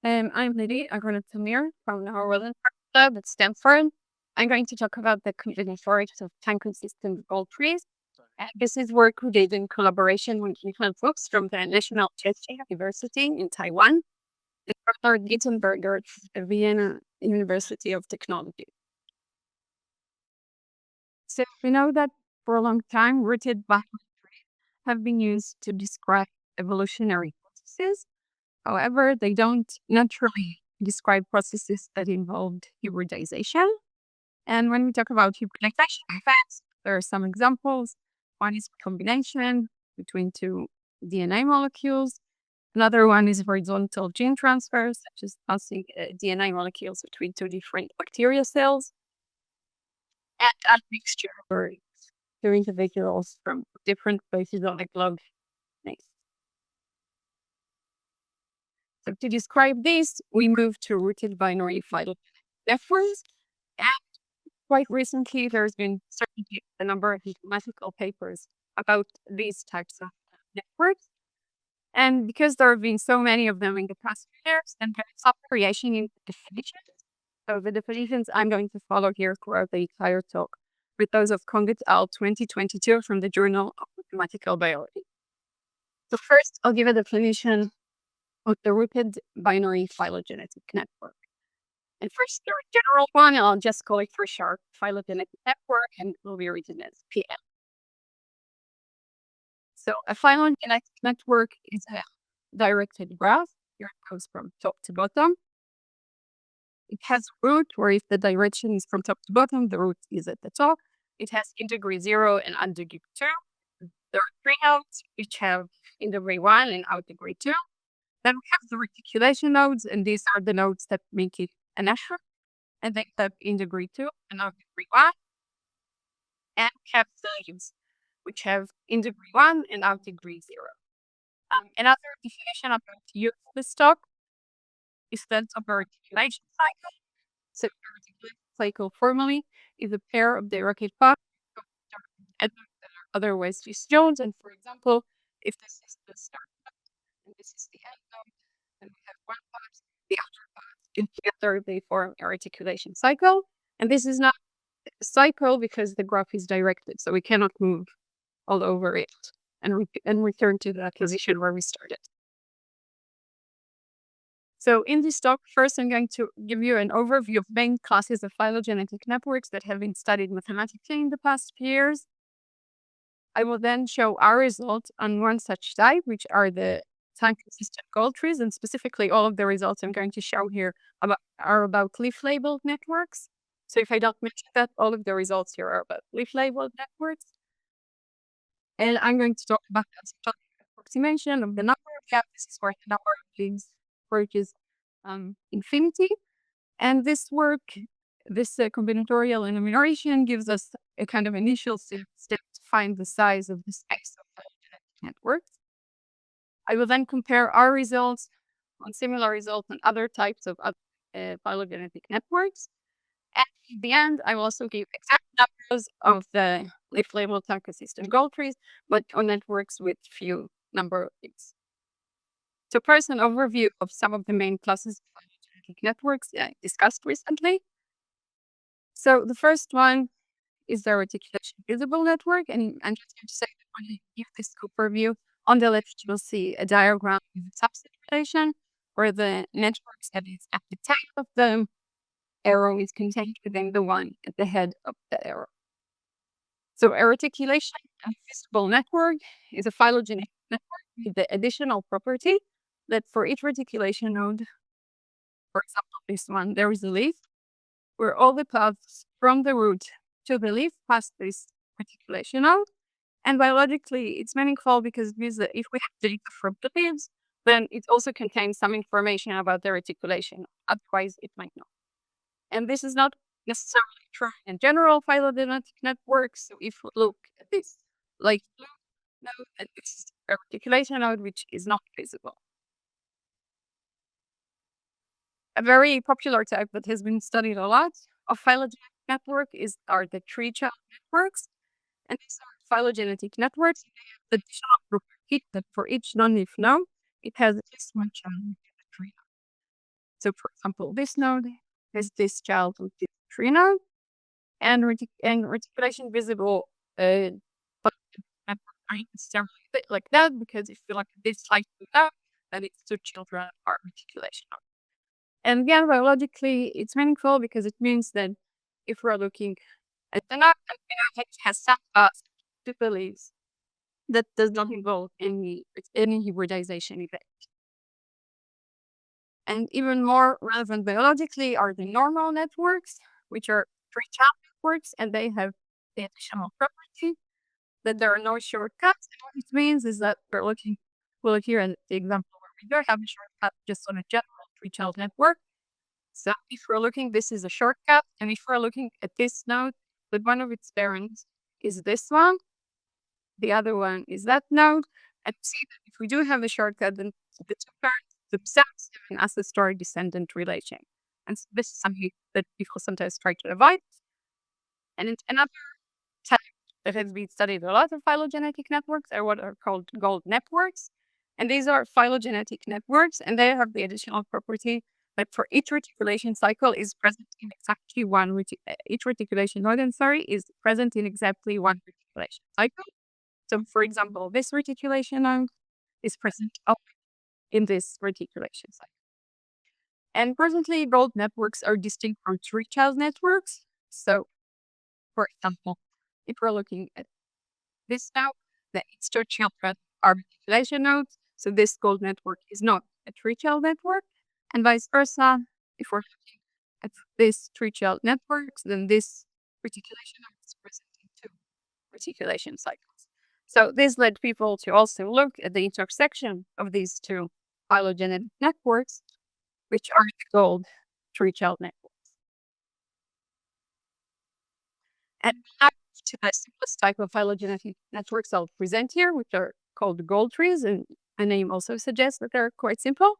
I'm Lily. I run Tamir from Northwestern University at Stanford. I'm going to talk about the combinatorics of time-consistent gold trees. This is work we did in collaboration with different folks from the National University in Taiwan and Dr. Gittenberger at the Vienna University of Technology. So we know that for a long time, rooted biology have been used to describe evolutionary processes. However, they don't naturally describe processes that involved hybridization. And when we talk about hybridization effects, there are some examples. One is combination between two DNA molecules. Another one is horizontal gene transfer, such as passing DNA molecules between two different bacteria cells. And admixture, or two individuals from different places on the globe. Nice. So to describe this, we moved to rooted binary phylogenetic networks. And quite recently, there's been certainly a number of mathematical papers about these types of networks. And because there have been so many of them in the past few years, then there's some variation in definitions. So the definitions I'm going to follow here throughout the entire talk with those of Kong et al. 2022 from the Journal of Mathematical Biology. So first, I'll give a definition of the rooted binary phylogenetic network. And first, the general one, I'll just call it for short phylogenetic network, and it will be written as PM. So a phylogenetic network is a directed graph. Here it goes from top to bottom. It has a root where if the direction is from top to bottom, the root is at the top. It has in degree 0 and out degree 2. There are 3 nodes, which have in degree 1 and out degree 2. Then we have the reticulation nodes, and these are the nodes that make it an network. And they have in degree 2 and out degree 1. And we have the leaves, which have in degree 1 and out degree 0. Another definition I'm going to use for this talk is that of a reticulation cycle. So a reticulation cycle formally is a pair of directed paths, and otherwise disjoint. And for example, if this is the start node and this is the end node, and we have one path, the other path, and together they form a reticulation cycle. And this is not a cycle because the graph is directed, so we cannot move all over it and return to the position where we started. So in this talk, first I'm going to give you an overview of main classes of phylogenetic networks that have been studied mathematically in the past few years. I will then show our results on one such type, which are the time-consistent gold trees, and specifically all of the results I'm going to show here are about leaf-labeled networks. So if I don't mention that, all of the results here are about leaf-labeled networks. And I'm going to talk about the approximation of the number of gaps. This is where the number of leaves approaches infinity. And this work, this combinatorial enumeration gives us a kind of initial step to find the size of the space of phylogenetic networks. I will then compare our results on similar results on other types of phylogenetic networks. And at the end, I will also give exact numbers of the leaf-labeled time-consistent gold trees, but on networks with few number of leaves. So first, an overview of some of the main classes of phylogenetic networks discussed recently. So the first one is the reticulation visible network, and I'm just going to say that when I give this overview, on the left you'll see a diagram with a subset relation, where the networks at the top of the arrow is contained within the one at the head of the arrow. So a reticulation visible network is a phylogenetic network with the additional property that for each reticulation node, for example, this one, there is a leaf where all the paths from the root to the leaf pass this reticulation node. And biologically, it's meaningful because it means that if we have data from the leaves, then it also contains some information about the reticulation. Otherwise, it might not. And this is not necessarily true in general phylogenetic networks. So if we look at this light blue node, and this is a reticulation node which is not visible. A very popular type that has been studied a lot of phylogenetic network are the tree-child networks. And these are phylogenetic networks. They have the additional property that for each non-leaf node, it has at least one child in the tree. So, for example, this node has this child with this tree node, and reticulation visible but I necessarily fit like that, because if you look at this like that, then it's two children are reticulation node. And again, biologically, it's meaningful because it means that if we're looking at the node, and it has some two beliefs that does not involve any hybridization event. And even more relevant biologically are the normal networks, which are three-channel networks, and they have the additional property that there are no shortcuts. And what it means is that we'll look here at the example where we don't have a shortcut just on a general three-channel network. So if we're looking, this is a shortcut, and if we're looking at this node, that one of its parents is this one, the other one is that node, and see that if we do have a shortcut, then the two parents themselves have an ancestor descendant relation. And so this is something that people sometimes try to avoid. And it's another type that has been studied a lot of phylogenetic networks are what are called gold networks. And these are phylogenetic networks, and they have the additional property that for each reticulation cycle is present in exactly one each reticulation node, is present in exactly one reticulation cycle. So, for example, this reticulation node is present in this reticulation cycle. And presently, gold networks are distinct from three-child networks. So, for example, if we're looking at this node, the its two children are reticulation nodes. So this gold network is not a three-child network, and vice versa. If we're looking at this three-child networks, then this reticulation node is present in two reticulation cycles. So this led people to also look at the intersection of these two phylogenetic networks, which are the gold three-child networks. And back to the simplest type of phylogenetic networks I'll present here, which are called gold trees, and the name also suggests that they're quite simple.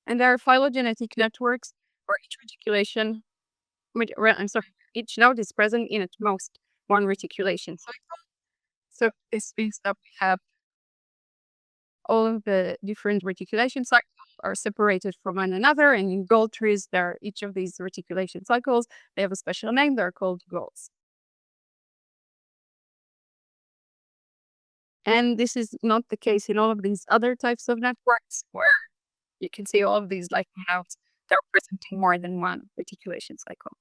And there are phylogenetic networks where each reticulation, each node is present in at most one reticulation cycle. So this means that we have all of the different reticulation cycles are separated from one another, and in gold trees, there are each of these reticulation cycles. They have a special name. They're called golds. And this is not the case in all of these other types of networks, where you can see all of these like nodes that are presenting more than one reticulation cycle.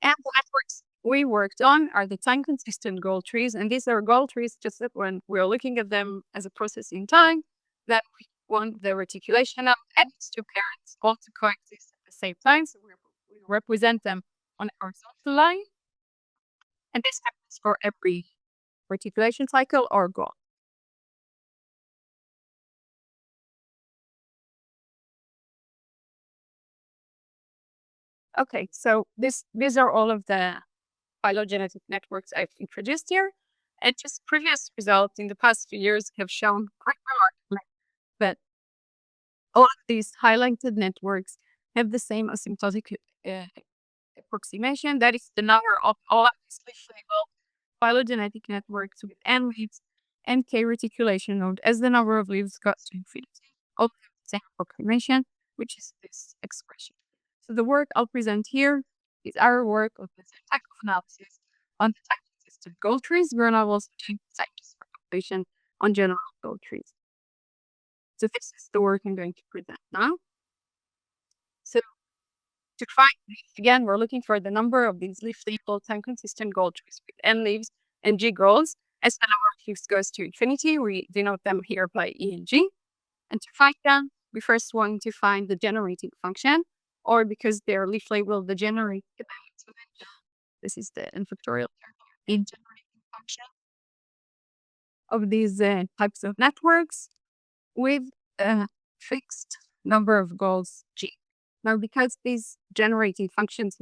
And the networks we worked on are the time-consistent gold trees. And these are gold trees just that when we're looking at them as a process in time, that we want the reticulation node and its two parents all to coexist at the same time. So we represent them on a horizontal line. And this happens for every reticulation cycle or goal. Okay, so these are all of the phylogenetic networks I've introduced here. And just previous results in the past few years have shown quite remarkably that all of these highlighted networks have the same asymptotic approximation. That is the number of all of these labeled phylogenetic networks with n leaves and k reticulation node as the number of leaves goes to infinity. All have the same approximation, which is this expression. So the work I'll present here is our work of the type of analysis on the time-consistent gold trees, where I will also do scientists for completion on general gold trees. So this is the work I'm going to present now. So to find, again, we're looking for the number of these leaf-labeled time-consistent gold trees with n leaves and g golds. As the number of leaves goes to infinity, we denote them here by e and g. And to find them, we first want to find the generating function, or because they're leaf-labeled, the generating this is the n factorial in generating function of these types of networks with a fixed number of golds g. Now, because these generating functions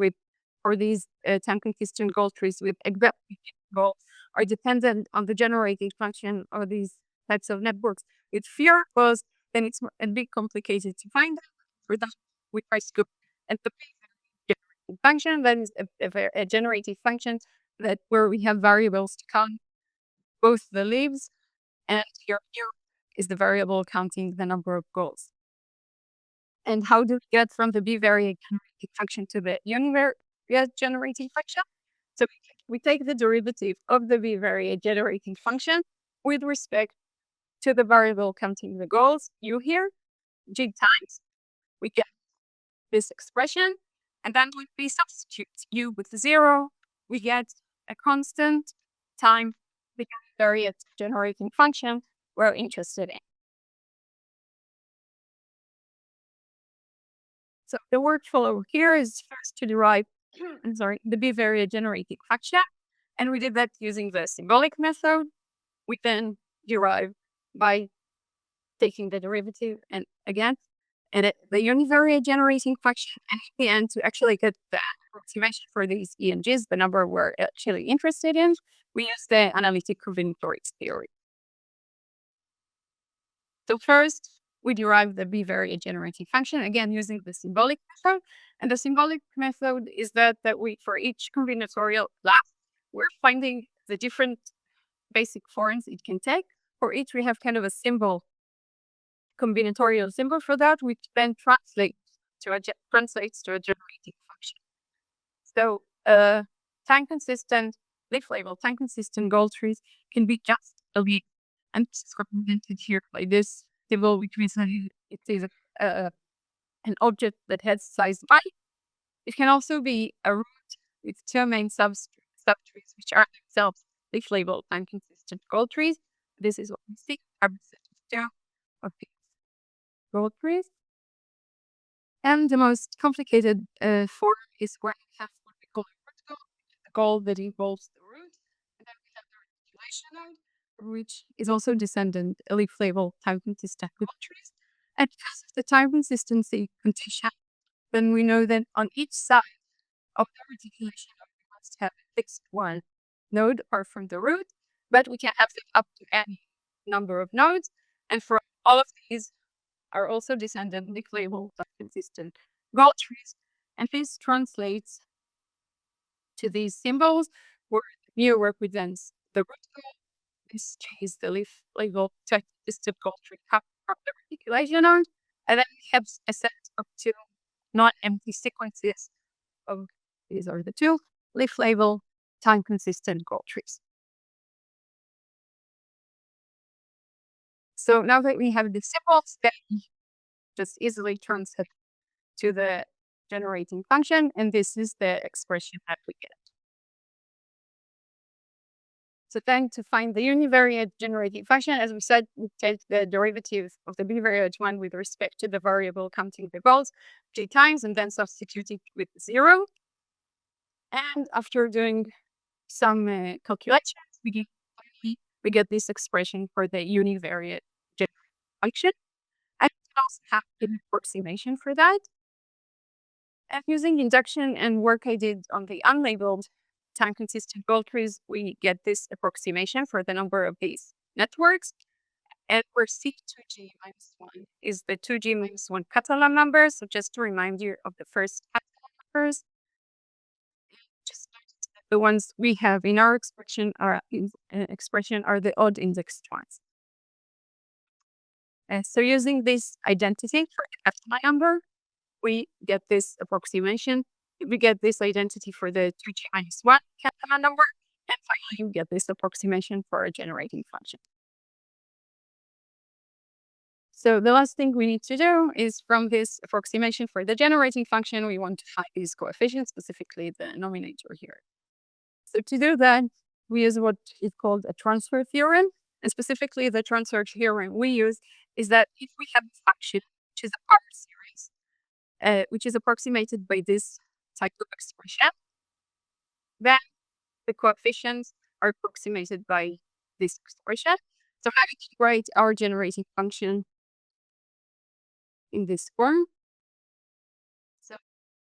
for these time-consistent gold trees with exactly goals are dependent on the generating function of these types of networks with fewer goals, then it's a bit complicated to find them. For that, we try to and the generating function, that is a generating function that where we have variables to count both the leaves, and here is the variable counting the number of goals. And how do we get from the bivariate generating function to the univariate generating function? So we take the derivative of the bivariate generating function with respect to the variable counting the goals, u here, g times. We get this expression, and then when we substitute u with 0, we get a constant time the bivariate generating function we're interested in. So the workflow here is first to derive the bivariate generating function, and we did that using the symbolic method. We then derive by taking the derivative and again, and the univariate generating function, and at the end, to actually get the approximation for these E and Gs, the number we're actually interested in, we use the analytic combinatorics theory. So first, we derive the bivariate generating function, again, using the symbolic method. And the symbolic method is that we, for each combinatorial class, we're finding the different basic forms it can take. For each, we have kind of a symbol, combinatorial symbol for that, which then translates to a generating function. So time-consistent, leaf-label, time-consistent goal trees can be just a leaf. And this is represented here by this symbol, which means that it is an object that has size pi. It can also be a root with two main subtrees, which are themselves leaf-label time-consistent goal trees. This is what we see, are two of these goal trees. And the most complicated form is where we have what we call a root goal, a goal that involves the root. And then we have the articulation node, which is also descendant leaf-label time-consistent goal trees. And because of the time consistency condition, then we know that on each side of the articulation node, we must have a fixed one node apart from the root, but we can have them up to any number of nodes. And for all of these are also descendant leaf-label time-consistent goal trees. And this translates to these symbols where mu represents the root goal. This is the leaf-label time-consistent goal tree from the articulation node. And then we have a set of two non-empty sequences of these are the two leaf-label time-consistent goal trees. So now that we have the symbols, then we just easily translate to the generating function, and this is the expression that we get. So then to find the univariate generating function, as we said, we take the derivative of the bivariate one with respect to the variable counting the goals, g times, and then substitute it with 0. And after doing some calculations, we get this expression for the univariate generating function. And we can also have an approximation for that. And using induction and work I did on the unlabeled time-consistent goal trees, we get this approximation for the number of these networks. And where C2G minus 1 is the 2G minus 1 Catalan number. So just to remind you of the first Catalan numbers, just the ones we have in our expression are the odd indexed ones. So using this identity for the Catalan number, we get this approximation. We get this identity for the 2G minus 1 Catalan number, and finally we get this approximation for a generating function. So the last thing we need to do is from this approximation for the generating function, we want to find these coefficients, specifically the denominator here. So to do that, we use what is called a transfer theorem. And specifically the transfer theorem we use is that if we have a function, which is a R series, which is approximated by this type of expression, then the coefficients are approximated by this expression. So how we write our generating function in this form. So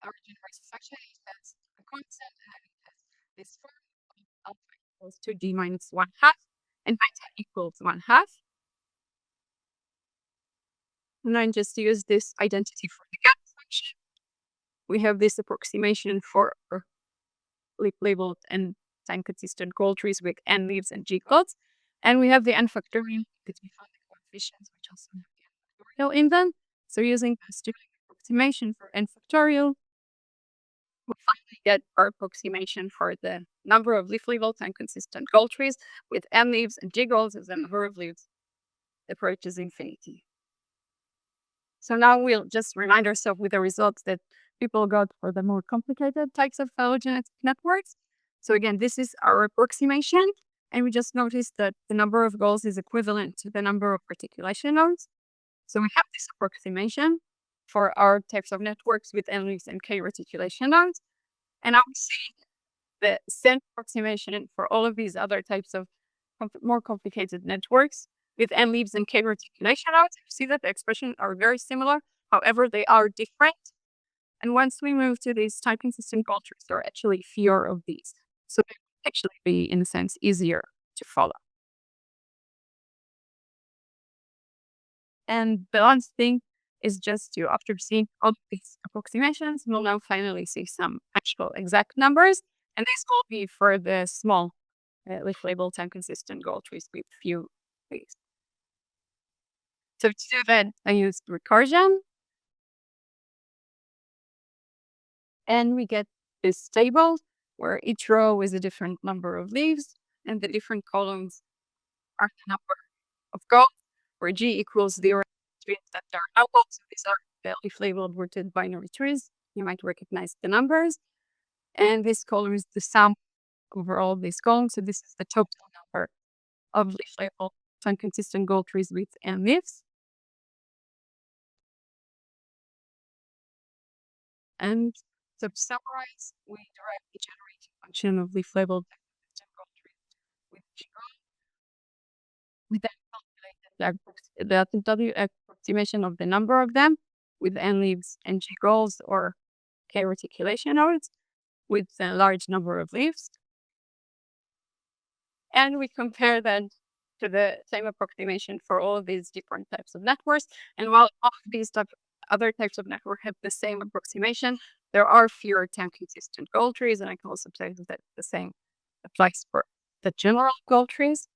our generating function is a constant and it has this form of alpha equals 2G minus 1/2 and beta equals 1/2. And then just use this identity for the gap function. We have this approximation for labeled and time-consistent goal trees with n leaves and g clods. And we have the n factorial because we found the coefficients, which also have the n factorial in them. So using this approximation for n factorial, we finally get our approximation for the number of leaf labeled and consistent goal trees with n leaves and g goals as the number of leaves approaches infinity. So now we'll just remind ourselves with the results that people got for the more complicated types of phylogenetic networks. So again, this is our approximation, and we just noticed that the number of goals is equivalent to the number of articulation nodes. So we have this approximation for our types of networks with n leaves and k reticulation nodes. And now we see the same approximation for all of these other types of more complicated networks with n leaves and k reticulation nodes. You see that the expressions are very similar. However, they are different. And once we move to these type consistent goal trees, there are actually fewer of these. So they will actually be, in a sense, easier to follow. And the last thing is just to, after seeing all of these approximations, we'll now finally see some actual exact numbers. And this will be for the small leaf labeled and consistent goal trees with few leaves. So to do that, I used recursion. And we get this table where each row is a different number of leaves, and the different columns are the number of goals, where G equals the trees that are outgoals. So these are the leaf labeled rooted binary trees. You might recognize the numbers. And this column is the sum over all these columns. So this is the total number of leaf labeled and consistent goal trees with n leaves. And so to summarize, we derive the generating function of leaf labeled and consistent goal trees with G goals. We then calculate the W approximation of the number of them with n leaves and G goals or k reticulation nodes with a large number of leaves. And we compare that to the same approximation for all of these different types of networks. And while all of these other types of network have the same approximation, there are fewer time consistent goal trees. And I can also say that the same applies for the general goal trees.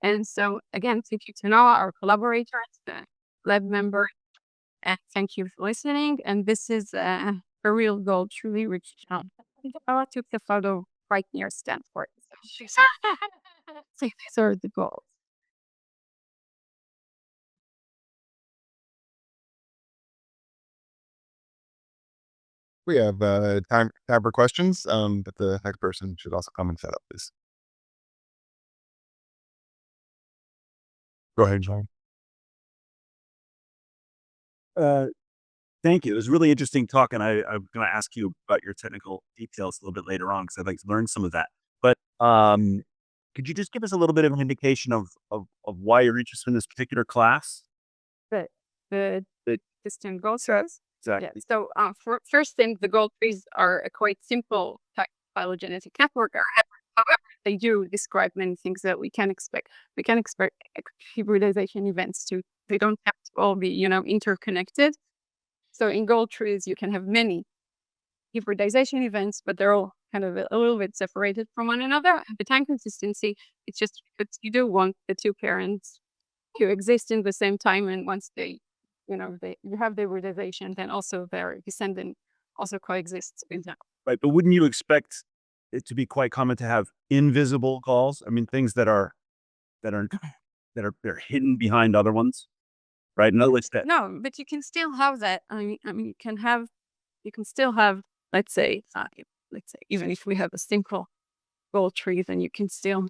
And so again, thank you to Noah, our collaborators, the lab member, and thank you for listening. And this is a real goal, truly rich. I took the photo right near Stanford. So these are the goals. We have time for questions, but the next person should also come and set up, please. Go ahead, John. Thank you. It was a really interesting talk, and I'm going to ask you about your technical details a little bit later on because I'd like to learn some of that. But could you just give us a little bit of an indication of why you're interested in this particular class? The consistent goal trees. Exactly. Yeah. So first thing, the goal trees are a quite simple phylogenetic network. However, they do describe many things that we can expect. We can expect hybridization events too. They don't have to all be, interconnected. So in goal trees, you can have many hybridization events, but they're all kind of a little bit separated from one another. And the time consistency, it's just because you do want the two parents to exist in the same time, and once you have the hybridization, then also their descendant also coexists with them. Right, but wouldn't you expect it to be quite common to have invisible calls? I mean, things that are they're hidden behind other ones, right? In other words, No, but you can still have that. I mean, you can still have, let's say, even if we have a simple goal tree, then you can still.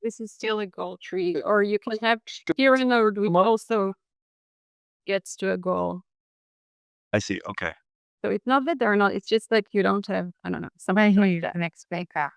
This is still a goal tree, or you can have here in the node also gets to a goal. I see. Okay. So it's not that they're not. It's just that you don't have. I don't know. Somebody who needs an explain